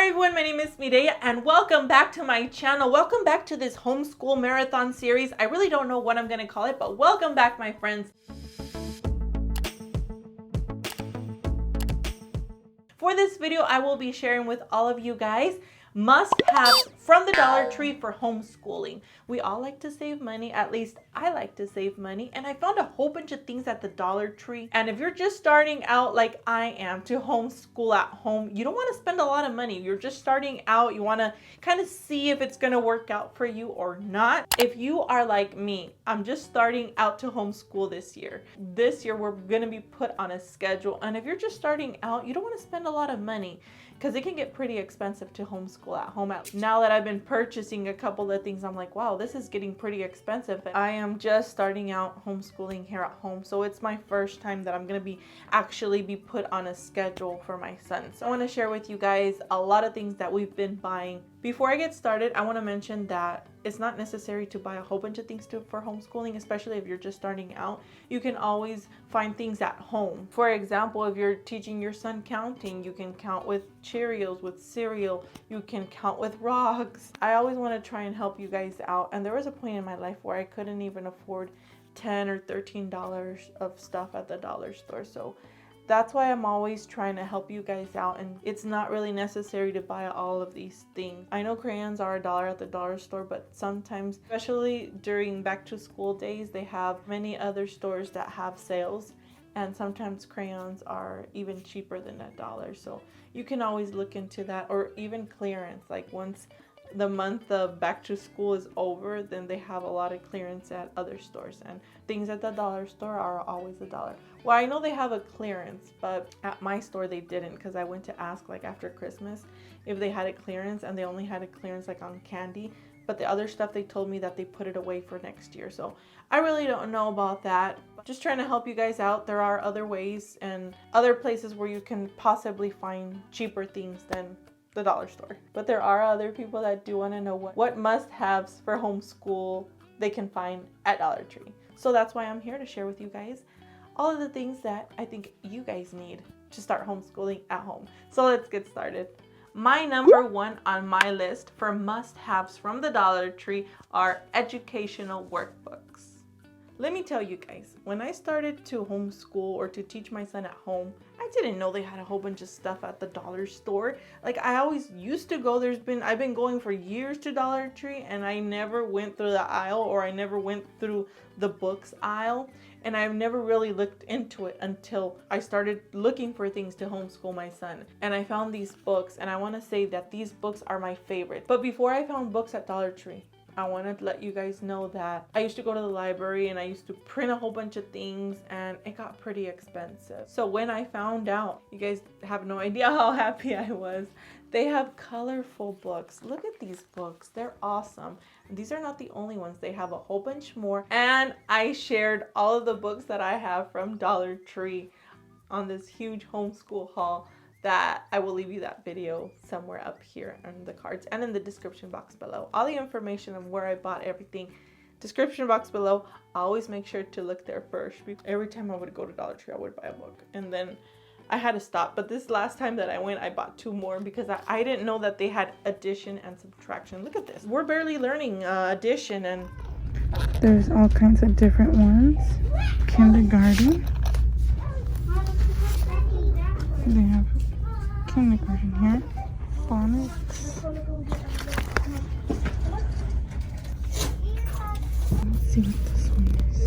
Hi everyone, my name is Mireya and welcome back to my channel. Welcome back to this homeschool marathon series. I really don't know what I'm going to call it, but welcome back, my friends. For this video, I will be sharing with all of you guys must-haves from the Dollar Tree for homeschooling. We all like to save money, at least I like to save money, and I found a whole bunch of things at the Dollar Tree. And if you're just starting out like I am to homeschool at home, you don't want to spend a lot of money. You're just starting out, you want to kind of see if it's going to work out for you or not. If you are like me, I'm just starting out to homeschool this year. This year we're going to be put on a schedule, and if you're just starting out, you don't want to spend a lot of money, because it can get pretty expensive to homeschool at home. Now that I've been purchasing a couple of things, I'm like, wow, this is getting pretty expensive. I am just starting out homeschooling here at home, so it's my first time that I'm going to actually be put on a schedule for my son. So I want to share with you guys a lot of things that we've been buying. Before I get started, I want to mention that it's not necessary to buy a whole bunch of things for homeschooling, especially if you're just starting out. You can always find things at home. For example, if you're teaching your son counting, you can count with Cheerios, with cereal, you can count with rocks. I always want to try and help you guys out, and there was a point in my life where I couldn't even afford $10 or $13 of stuff at the dollar store. So that's why I'm always trying to help you guys out, and it's not really necessary to buy all of these things. I know crayons are $1 at the dollar store, but sometimes, especially during back to school days, they have many other stores that have sales, and sometimes crayons are even cheaper than $1. So you can always look into that, or even clearance. Like once the month of back to school is over, then they have a lot of clearance at other stores, and things at the dollar store are always $1. Well, I know they have a clearance, but at my store they didn't, because I went to ask like after Christmas if they had a clearance, and they only had a clearance like on candy, but the other stuff they told me that they put it away for next year. So I really don't know about that. Just trying to help you guys out. There are other ways and other places where you can possibly find cheaper things than the dollar store. But there are other people that do want to know what must-haves for homeschool they can find at Dollar Tree. So that's why I'm here to share with you guys all of the things that I think you guys need to start homeschooling at home. So let's get started. My number one on my list for must-haves from the Dollar Tree are educational workbooks. Let me tell you guys, when I started to homeschool or to teach my son at home, I didn't know they had a whole bunch of stuff at the dollar store. Like I always used to go, I've been going for years to Dollar Tree, and I never went through the aisle, or I never went through the books aisle, and I've never really looked into it until I started looking for things to homeschool my son. And I found these books, and I want to say that these books are my favorite. But before I found books at Dollar Tree, I wanted to let you guys know that I used to go to the library and I used to print a whole bunch of things, and it got pretty expensive. So when I found out, you guys have no idea how happy I was. They have colorful books. Look at these books. They're awesome. And these are not the only ones. They have a whole bunch more. And I shared all of the books that I have from Dollar Tree on this huge homeschool haul that I will leave you that video somewhere up here in the cards and in the description box below. All the information of where I bought everything, description box below. I always make sure to look there first. Every time I would go to Dollar Tree, I would buy a book, and then I had to stop. But this last time that I went, I bought 2 more because I didn't know that they had addition and subtraction. Look at this. We're barely learning addition, and there's all kinds of different ones. Kindergarten. They have kindergarten here. Phonics. Let's see what this one is.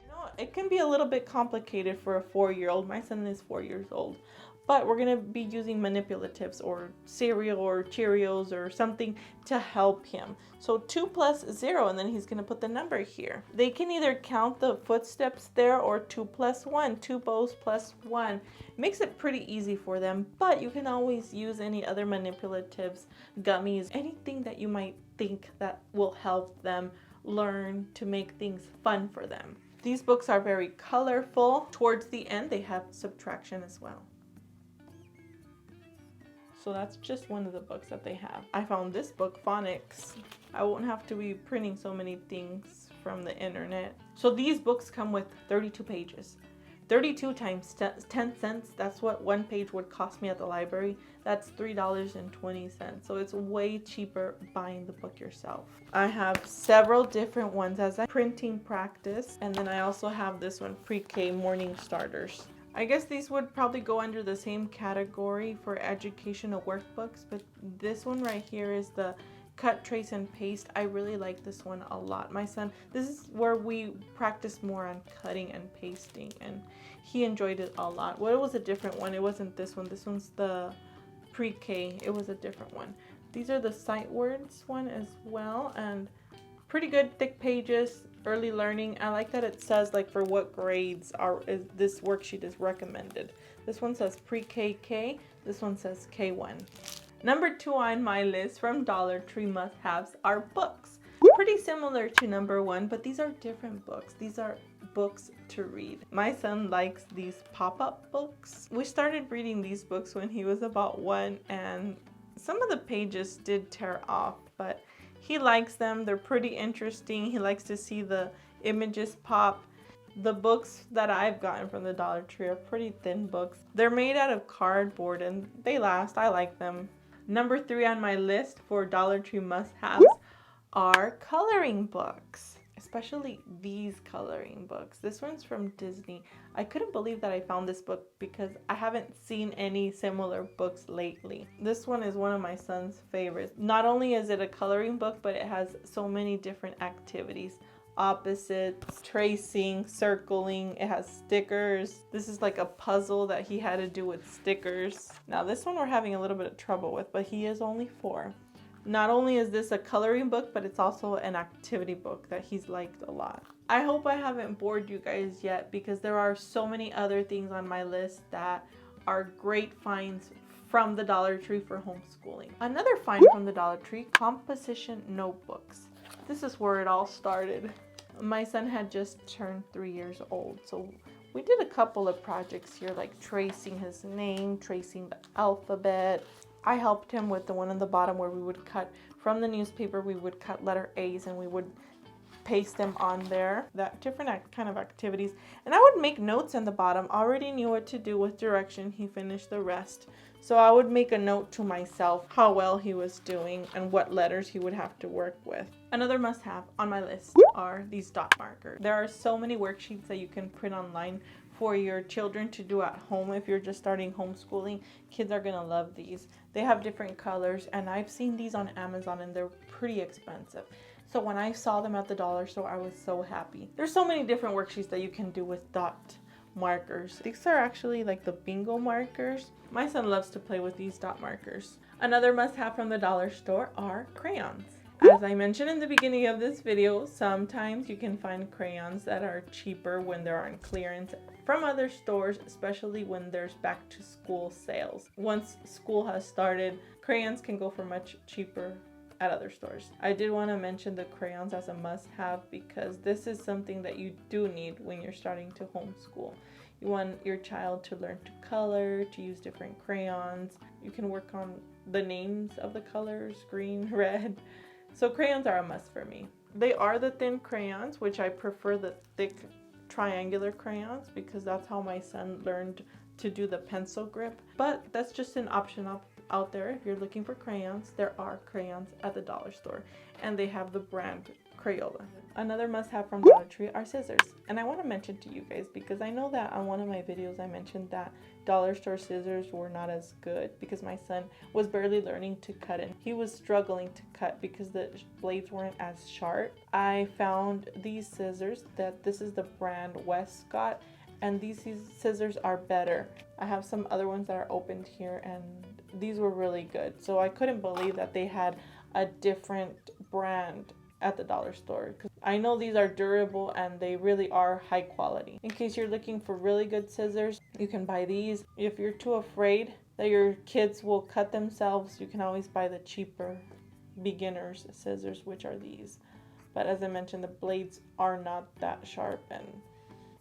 you know, it can be a little bit complicated for a 4-year-old. My son is 4 years old. But we're going to be using manipulatives or cereal or Cheerios or something to help him. So 2 plus 0, and then he's going to put the number here. They can either count the footsteps there, or 2 plus 1, 2 bows plus 1. Makes it pretty easy for them, but you can always use any other manipulatives, gummies, anything that you might think that will help them learn to make things fun for them. These books are very colorful. Towards the end, they have subtraction as well. So that's just one of the books that they have. I found this book, Phonics. I won't have to be printing so many things from the internet. So these books come with 32 pages. 32 times 10 cents, that's what one page would cost me at the library. That's $3.20. So it's way cheaper buying the book yourself. I have several different ones as a printing practice. And then I also have this one, pre-K morning starters. I guess these would probably go under the same category for educational workbooks, but this one right here is the cut, trace, and paste. I really like this one a lot. My son, this is where we practice more on cutting and pasting, and he enjoyed it a lot. Well, it was a different one. It wasn't this one. This one's the pre-K. It was a different one. These are the sight words one as well, and pretty good thick pages. Early learning. I like that it says like for what grades is this worksheet is recommended. This one says pre-KK. This one says K1. Number 2 on my list from Dollar Tree must-haves are books. Pretty similar to number 1, but these are different books. These are books to read. My son likes these pop-up books. We started reading these books when he was about 1, and some of the pages did tear off, but he likes them. They're pretty interesting. He likes to see the images pop. The books that I've gotten from the Dollar Tree are pretty thin books. They're made out of cardboard and they last. I like them. Number 3 on my list for Dollar Tree must-haves are coloring books, especially these coloring books. This one's from Disney. I couldn't believe that I found this book because I haven't seen any similar books lately. This one is one of my son's favorites. Not only is it a coloring book, but it has so many different activities. Opposites, tracing, circling. It has stickers. This is like a puzzle that he had to do with stickers. Now this one we're having a little bit of trouble with, but he is only 4. Not only is this a coloring book, but it's also an activity book that he's liked a lot. I hope I haven't bored you guys yet because there are so many other things on my list that are great finds from the Dollar Tree for homeschooling. Another find from the Dollar Tree, composition notebooks. This is where it all started. My son had just turned 3 years old, so we did a couple of projects here, like tracing his name, tracing the alphabet. I helped him with the one on the bottom where we would cut from the newspaper, we would cut letter A's and we would paste them on there. That different kind of activities. And I would make notes in the bottom. Already knew what to do with direction. He finished the rest. So I would make a note to myself how well he was doing and what letters he would have to work with. Another must-have on my list are these dot markers. There are so many worksheets that you can print online for your children to do at home. If you're just starting homeschooling, kids are gonna love these. They have different colors, and I've seen these on Amazon and they're pretty expensive. So when I saw them at the dollar store, I was so happy. There's so many different worksheets that you can do with dot markers. These are actually like the bingo markers. My son loves to play with these dot markers. Another must-have from the dollar store are crayons. As I mentioned in the beginning of this video, sometimes you can find crayons that are cheaper when they're on clearance from other stores, especially when there's back to school sales. Once school has started, crayons can go for much cheaper at other stores. I did want to mention the crayons as a must-have because this is something that you do need when you're starting to homeschool. You want your child to learn to color, to use different crayons. You can work on the names of the colors, green, red. So crayons are a must for me. They are the thin crayons, which I prefer the thick triangular crayons because that's how my son learned to do the pencil grip. But that's just an option out there. If you're looking for crayons, there are crayons at the dollar store and they have the brand Crayola. Another must-have from Dollar Tree are scissors. And I want to mention to you guys because I know that on one of my videos I mentioned that dollar store scissors were not as good because my son was barely learning to cut and he was struggling to cut because the blades weren't as sharp. I found these scissors that this is the brand Westcott and these scissors are better. I have some other ones that are opened here and these were really good. So I couldn't believe that they had a different brand at the dollar store. I know these are durable and they really are high quality. In case you're looking for really good scissors, you can buy these. If you're too afraid that your kids will cut themselves, you can always buy the cheaper beginner's scissors, which are these. But as I mentioned, the blades are not that sharp and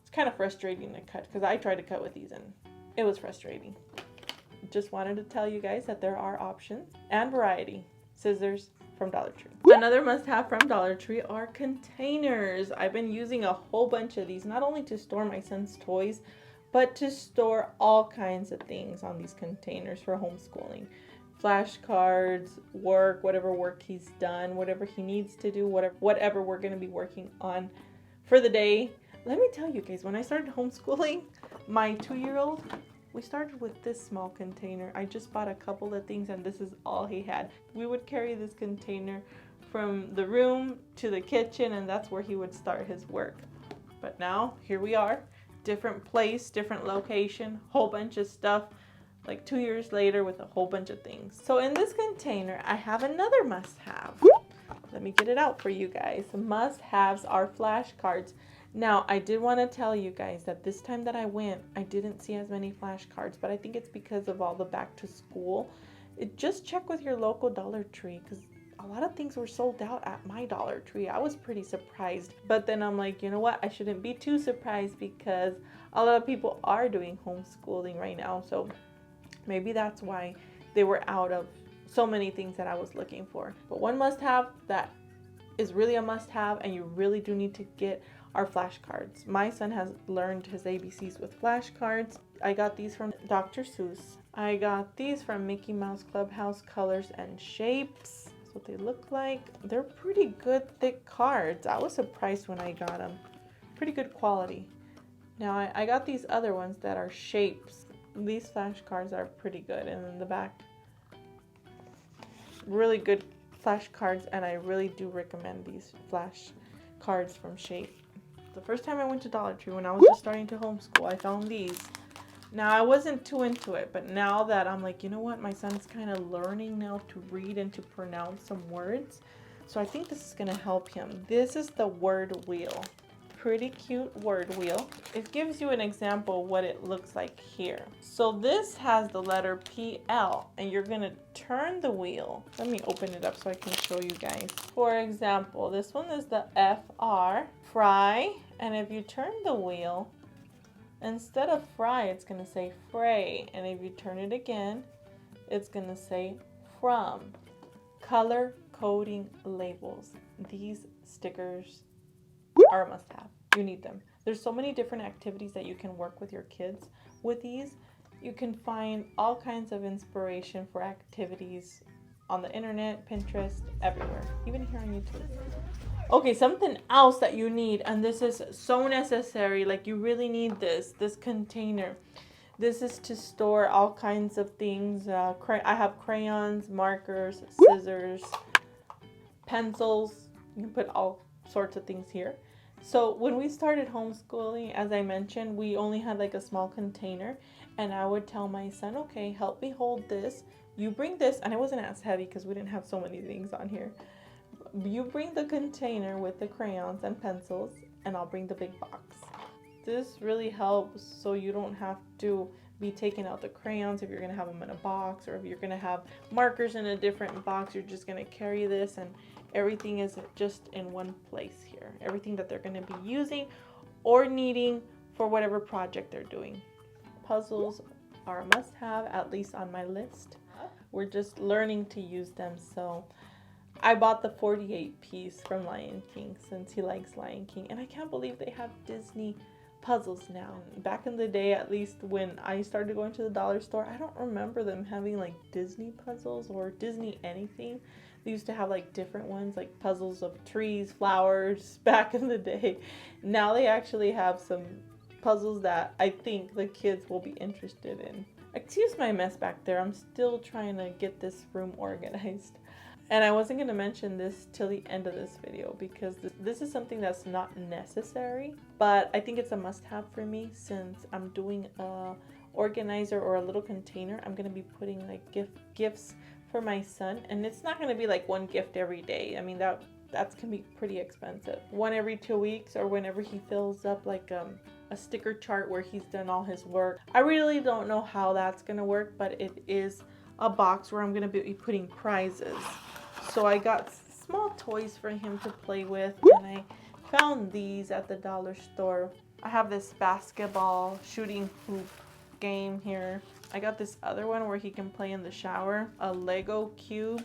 it's kind of frustrating to cut because I tried to cut with these and it was frustrating. Just wanted to tell you guys that there are options and variety. Scissors from Dollar Tree. Another must-have from Dollar Tree are containers. I've been using a whole bunch of these, not only to store my son's toys, but to store all kinds of things on these containers for homeschooling. Flashcards, whatever work he's done, whatever he needs to do, whatever we're going to be working on for the day. Let me tell you guys, when I started homeschooling my 2-year-old, we started with this small container. I just bought a couple of things and this is all he had. We would carry this container from the room to the kitchen, and that's where he would start his work. But now, here we are, different place, different location, whole bunch of stuff, like 2 years later with a whole bunch of things. So in this container, I have another must-have. Let me get it out for you guys. Must-haves are flashcards. Now, I did want to tell you guys that this time that I went, I didn't see as many flashcards, but I think it's because of all the back to school. Just check with your local Dollar Tree, because a lot of things were sold out at my Dollar Tree. I was pretty surprised. But then I'm like, you know what? I shouldn't be too surprised because a lot of people are doing homeschooling right now. So maybe that's why they were out of so many things that I was looking for. But one must-have that is really a must-have and you really do need to get are flashcards. My son has learned his ABCs with flashcards. I got these from Dr. Seuss. I got these from Mickey Mouse Clubhouse Colors and Shapes. That's what they look like. They're pretty good thick cards. I was surprised when I got them. Pretty good quality. Now I got these other ones that are shapes. These flashcards are pretty good. And in the back, really good flashcards, and I really do recommend these flashcards from Shape. The first time I went to Dollar Tree when I was just starting to homeschool, I found these. Now, I wasn't too into it, but now that I'm like, you know what, my son's kind of learning now to read and to pronounce some words, so I think this is going to help him. This is the word wheel. Pretty cute word wheel. It gives you an example of what it looks like here. So this has the letter PL, and you're going to turn the wheel. Let me open it up so I can show you guys. For example, this one is the FR, fry, and if you turn the wheel, instead of fry, it's going to say fray, and if you turn it again, it's going to say from. Color coding labels. These stickers are a must-have. You need them. There's so many different activities that you can work with your kids with these. You can find all kinds of inspiration for activities on the internet, Pinterest, everywhere, even here on YouTube. Okay, something else that you need, and this is so necessary, like you really need this container. This is to store all kinds of things. I have crayons, markers, scissors, pencils. You can put all sorts of things here. So when we started homeschooling, as I mentioned, we only had like a small container, and I would tell my son, okay, help me hold this. You bring this, and it wasn't as heavy because we didn't have so many things on here. You bring the container with the crayons and pencils, and I'll bring the big box. This really helps so you don't have to be taking out the crayons if you're going to have them in a box, or if you're going to have markers in a different box, you're just going to carry this, and everything is just in one place here. Everything that they're going to be using or needing for whatever project they're doing. Puzzles are a must-have, at least on my list. We're just learning to use them, so I bought the 48 piece from Lion King since he likes Lion King, and I can't believe they have Disney puzzles now. Back in the day, at least when I started going to the dollar store, I don't remember them having like Disney puzzles or Disney anything. They used to have like different ones, like puzzles of trees, flowers, back in the day. Now they actually have some puzzles that I think the kids will be interested in. Excuse my mess back there. I'm still trying to get this room organized. And I wasn't going to mention this till the end of this video because this is something that's not necessary, but I think it's a must-have for me since I'm doing a organizer or a little container. I'm going to be putting like gifts for my son, and it's not going to be like one gift every day. I mean, that's going to be pretty expensive. One every 2 weeks, or whenever he fills up like a sticker chart where he's done all his work. I really don't know how that's going to work, but it is a box where I'm going to be putting prizes. So I got small toys for him to play with, and I found these at the dollar store. I have this basketball shooting hoop game here. I got this other one where he can play in the shower, a Lego cube.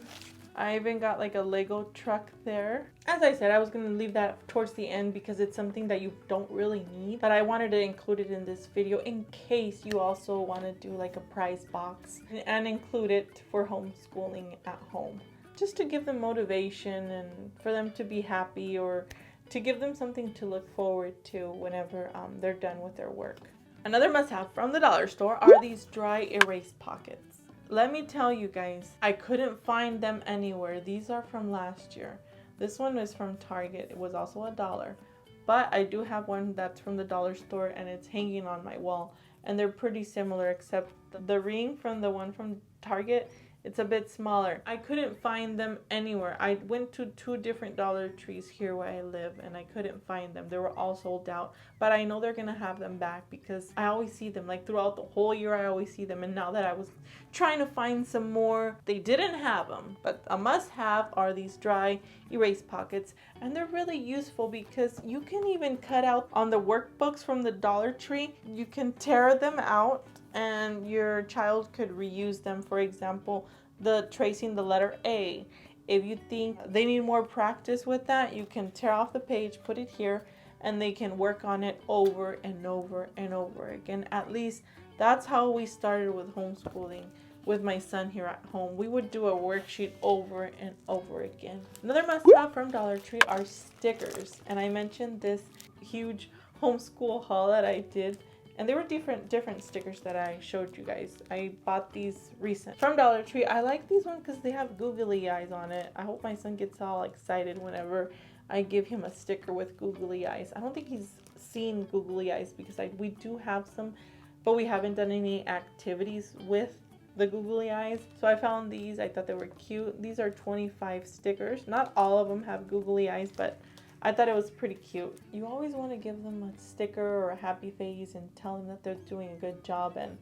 I even got like a Lego truck there. As I said, I was going to leave that towards the end because it's something that you don't really need. But I wanted to include it in this video in case you also want to do like a prize box and include it for homeschooling at home. Just to give them motivation and for them to be happy, or to give them something to look forward to whenever they're done with their work. Another must-have from the dollar store are these dry erase pockets. Let me tell you guys, I couldn't find them anywhere. These are from last year. This one is from Target. It was also $1. But I do have one that's from the dollar store and it's hanging on my wall. And they're pretty similar, except the ring from the one from Target, it's a bit smaller. I couldn't find them anywhere. I went to 2 different Dollar Trees here where I live and I couldn't find them. They were all sold out. But I know they're gonna have them back because I always see them. Like throughout the whole year I always see them. And now that I was trying to find some more, they didn't have them. But a must-have are these dry erase pockets. And they're really useful because you can even cut out on the workbooks from the Dollar Tree. You can tear them out and your child could reuse them. For example, the tracing the letter A. If you think they need more practice with that, you can tear off the page, put it here, and they can work on it over and over and over again. At least that's how we started with homeschooling with my son here at home. We would do a worksheet over and over again. Another must-have from Dollar Tree are stickers. And I mentioned this huge homeschool haul that I did. And there were different stickers that I showed you guys. I bought these recent from Dollar Tree. I like these ones because they have googly eyes on it. I hope my son gets all excited whenever I give him a sticker with googly eyes. I don't think he's seen googly eyes because we do have some, but we haven't done any activities with the googly eyes. So I found these. I thought they were cute. These are 25 stickers. Not all of them have googly eyes, but I thought it was pretty cute. You always want to give them a sticker or a happy face and tell them that they're doing a good job, and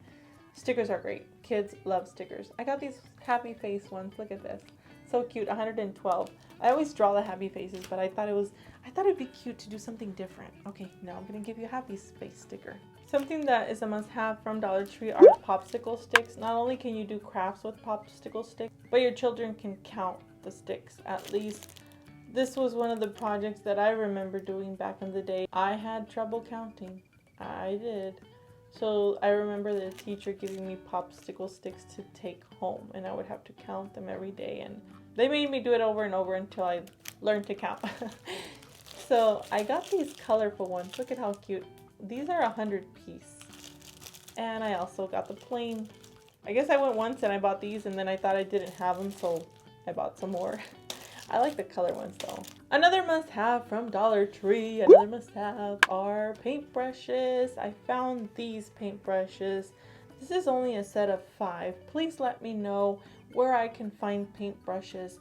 stickers are great. Kids love stickers. I got these happy face ones. Look at this. So cute, 112. I always draw the happy faces, but I thought it'd be cute to do something different. Okay, now I'm going to give you a happy face sticker. Something that is a must-have from Dollar Tree are popsicle sticks. Not only can you do crafts with popsicle sticks, but your children can count the sticks. At least this was one of the projects that I remember doing back in the day. I had trouble counting. I did. So I remember the teacher giving me popsicle sticks to take home, and I would have to count them every day, and they made me do it over and over until I learned to count. So I got these colorful ones. Look at how cute. These are 100 piece. And I also got the plain. I guess I went once and I bought these, and then I thought I didn't have them, so I bought some more. I like the color ones though. Another must-have from Dollar Tree, another must-have are paintbrushes. I found these paintbrushes. This is only a set of 5. Please let me know where I can find paintbrushes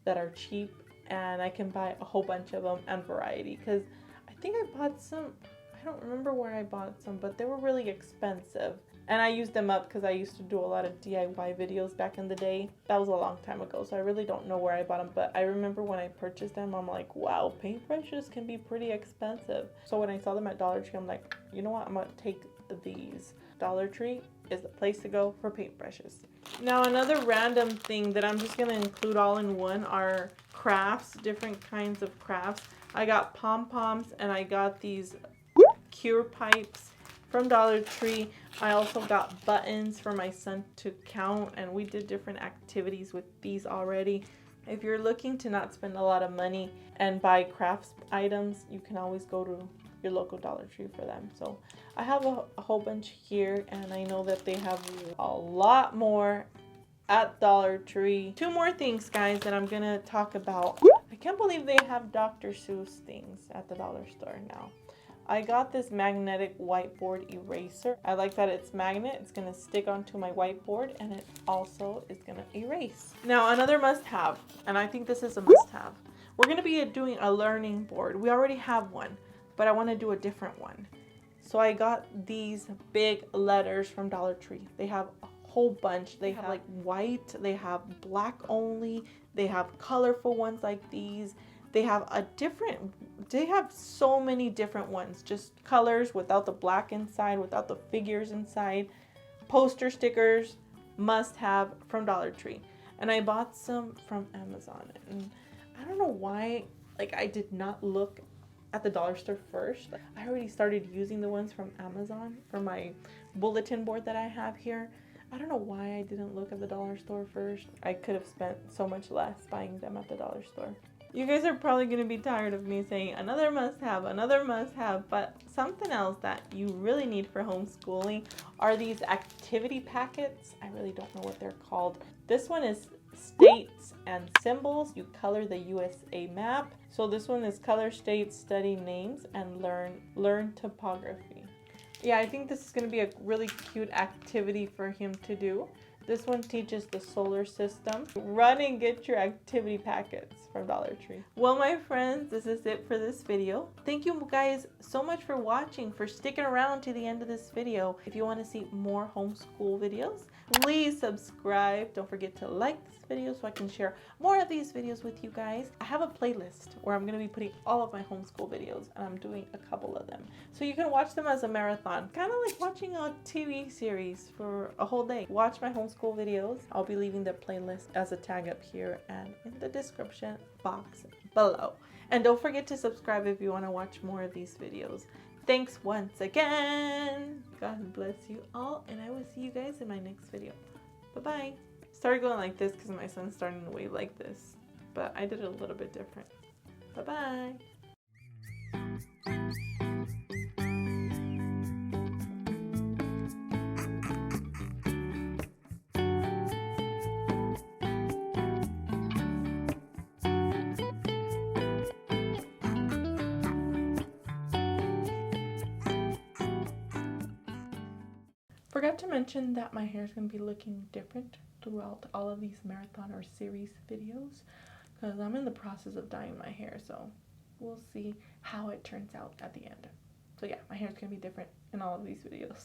that are cheap and I can buy a whole bunch of them and variety, because I think I bought some, I don't remember where I bought some, but they were really expensive. And I used them up because I used to do a lot of DIY videos back in the day. That was a long time ago, so I really don't know where I bought them. But I remember when I purchased them, I'm like, wow, paintbrushes can be pretty expensive. So when I saw them at Dollar Tree, I'm like, you know what? I'm going to take these. Dollar Tree is the place to go for paintbrushes. Now, another random thing that I'm just going to include all in one are crafts, different kinds of crafts. I got pom-poms and I got these cure pipes from Dollar Tree. I also got buttons for my son to count, and we did different activities with these already. If you're looking to not spend a lot of money and buy crafts items, you can always go to your local Dollar Tree for them. So I have a whole bunch here, and I know that they have a lot more at Dollar Tree. 2 more things, guys, that I'm gonna talk about. I can't believe they have Dr. Seuss things at the dollar store now. I got this magnetic whiteboard eraser. I like that it's magnet. It's going to stick onto my whiteboard, and it also is going to erase. Now, another must-have, and I think this is a must-have. We're going to be doing a learning board. We already have one, but I want to do a different one. So I got these big letters from Dollar Tree. They have a whole bunch. They have like white, they have black only, they have colorful ones like these. They have so many different ones, just colors without the black inside, without the figures inside. Poster stickers, must have from Dollar Tree. And I bought some from Amazon. And I don't know why, like, I did not look at the dollar store first. I already started using the ones from Amazon for my bulletin board that I have here. I don't know why I didn't look at the dollar store first. I could have spent so much less buying them at the dollar store. You guys are probably going to be tired of me saying another must have, but something else that you really need for homeschooling are these activity packets. I really don't know what they're called. This one is states and symbols. You color the USA map. So this one is color states, study names, and learn topography. Yeah, I think this is going to be a really cute activity for him to do. This one teaches the solar system. Run and get your activity packets from Dollar Tree. Well, my friends, this is it for this video. Thank you guys so much for watching, for sticking around to the end of this video. If you want to see more homeschool videos, please subscribe. Don't forget to like this video so I can share more of these videos with you guys. I have a playlist where I'm going to be putting all of my homeschool videos, and I'm doing a couple of them. So you can watch them as a marathon, kind of like watching a TV series for a whole day. Watch my homeschool videos. I'll be leaving the playlist as a tag up here and in the description box below. And don't forget to subscribe if you want to watch more of these videos. Thanks once again. God bless you all, and I will see you guys in my next video. Bye-bye. Started going like this because my son's starting to wave like this, but I did it a little bit different. Bye-bye. Forgot to mention that my hair is going to be looking different throughout all of these marathon or series videos because I'm in the process of dyeing my hair, so we'll see how it turns out at the end. So yeah, my hair is going to be different in all of these videos.